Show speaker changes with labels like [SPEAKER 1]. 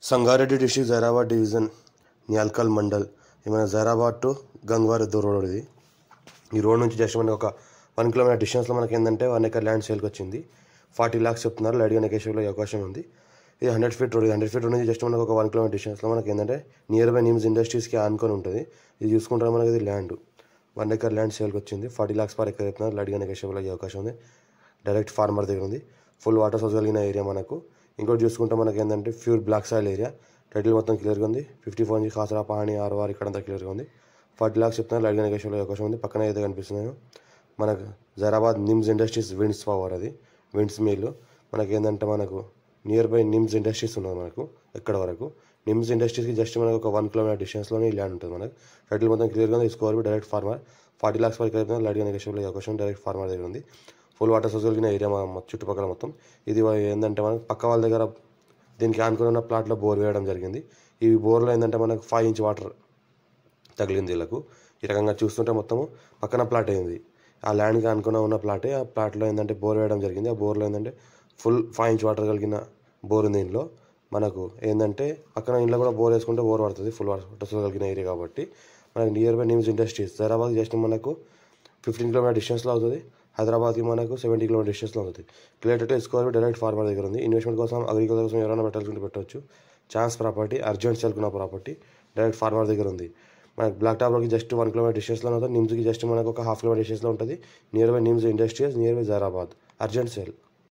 [SPEAKER 1] Sangareddy district Zaheerabad division Nyalkal mandal ఏమైనా Zaheerabad to గంగవార్ road ఇది. ఈ రోడ్ నుంచి జస్ట్ మనకి ఒక 1 కిలోమీటర్ డిస్టెన్స్లో మనకి ఏంటంటే 1 ఎకర్ ల్యాండ్ సేల్కి వచ్చింది. 40 lakhs చెప్తున్నారు. లైట్గా నెగోషియబుల్ అయ్యే అవకాశం ఉంది. ఇది 100 feet రోడ్. 100 feet రోడ్ నుంచి జస్ట్ మనకు ఒక 1 కిలోమీటర్ డిస్టెన్స్లో మనకి ఏంటంటే నియర్ బై నిమ్స్ ఇండస్ట్రీస్కి ఆనుకొని ఉంటుంది. ఇది చూసుకుంటే మనకి ఇది ల్యాండ్ 1 ఎకర్ ల్యాండ్ సేల్కి వచ్చింది. 40 lakhs per acre చెప్తున్నారు. లైట్గా నెగోషియబుల్ అయ్యే అవకాశం ఉంది. డైరెక్ట్ ఫార్మర్ దగ్గర ఉంది. ఫుల్ వాటర్ సోర్స్ కలిగిన ఏరియా మనకు. ఇంకోటి చూసుకుంటే మనకి ఏంటంటే pure black soil area. Title మొత్తం క్లియర్గా ఉంది. 54 నుంచి కాసరా పహాణి ఆర్వార్ ఇక్కడంతా క్లియర్గా ఉంది. 40 lakhs చెప్తున్నారు. లైట్గా నెగోషియబుల్ అయ్యే అవకాశం ఉంది. పక్కన అయితే కనిపిస్తున్నాయి మనకు Zaheerabad NIMS industries winds power, అది విండ్స్ మిల్. మనకి ఏంటంటే మనకు నియర్ బై నిమ్స్ ఇండస్ట్రీస్ ఉన్నది మనకు. ఎక్కడ వరకు నిమ్స్ ఇండస్ట్రీస్కి జస్ట్ మనకు ఒక 1 కిలోమీటర్ డిస్టెన్స్లోనే ఈ ల్యాండ్ ఉంటుంది మనకు. టైటిల్ మొత్తం క్లియర్గా ఉంది. Score direct farmer. 40 lakhs per acre లైట్గా నెగోషియబుల్ అయ్యే అవకాశం డైరెక్ట్ ఫార్మర్ దగ్గర ఉంది. ఫుల్ వాటర్ సోర్స్ కలిగిన ఏరియా చుట్టుపక్కల మొత్తం. ఇది ఏంటంటే మనకు పక్క వాళ్ళ దగ్గర దీనికి ఆనుకుని ఉన్న ప్లాట్లో బోర్ వేయడం జరిగింది. ఈ బోర్లో ఏంటంటే మనకు 5 inch వాటర్ తగిలింది వీళ్ళకు. ఈ రకంగా చూస్తుంటే మొత్తము పక్కన ప్లాట్ అయింది. ఆ ల్యాండ్కి అనుకున్న ఉన్న ప్లాటే. ఆ ప్లాట్లో ఏంటంటే బోర్ వేయడం జరిగింది. ఆ బోర్లో ఏంటంటే ఫుల్ 5 inch వాటర్ కలిగిన బోర్ ఉంది. దీనిలో మనకు ఏంటంటే పక్కన ఇంట్లో కూడా బోర్ వేసుకుంటే బోర్ పడుతుంది. ఫుల్ వాటర్ కలిగిన ఏరియా కాబట్టి మనకు near by NIMS industries Zaheerabad just మనకు 15 kilometer డిస్టెన్స్లో అవుతుంది. హైదరాబాద్కి మనకు 70 kilometer డిస్టెన్స్లో అవుతుంది. క్లియర్ స్కోర్ డైరెక్ట్ ఫార్మర్ దగ్గర ఉంది. ఇన్వెస్ట్మెంట్ కోసం అగ్రికల్చర్ కోసం ఎవరైనా పెట్టాల్సి పెట్టవచ్చు. ఛాన్స్ ప్రాపర్టీ, అర్జెంట్ సేల్కున్న ప్రాపర్టీ డైరెక్ట్ ఫార్మర్ దగ్గర ఉంది. మనకు బ్లాక్ టాప్కి జస్ట్ 1 kilometer డిస్టెన్స్లో ఉంటుంది. నిమ్స్కి జస్ట్ మనకు ఒక 1/2 kilometer డిస్టెన్స్లో ఉంటుంది. Near by NIMS industries, near by Zaheerabad. Urgent sale.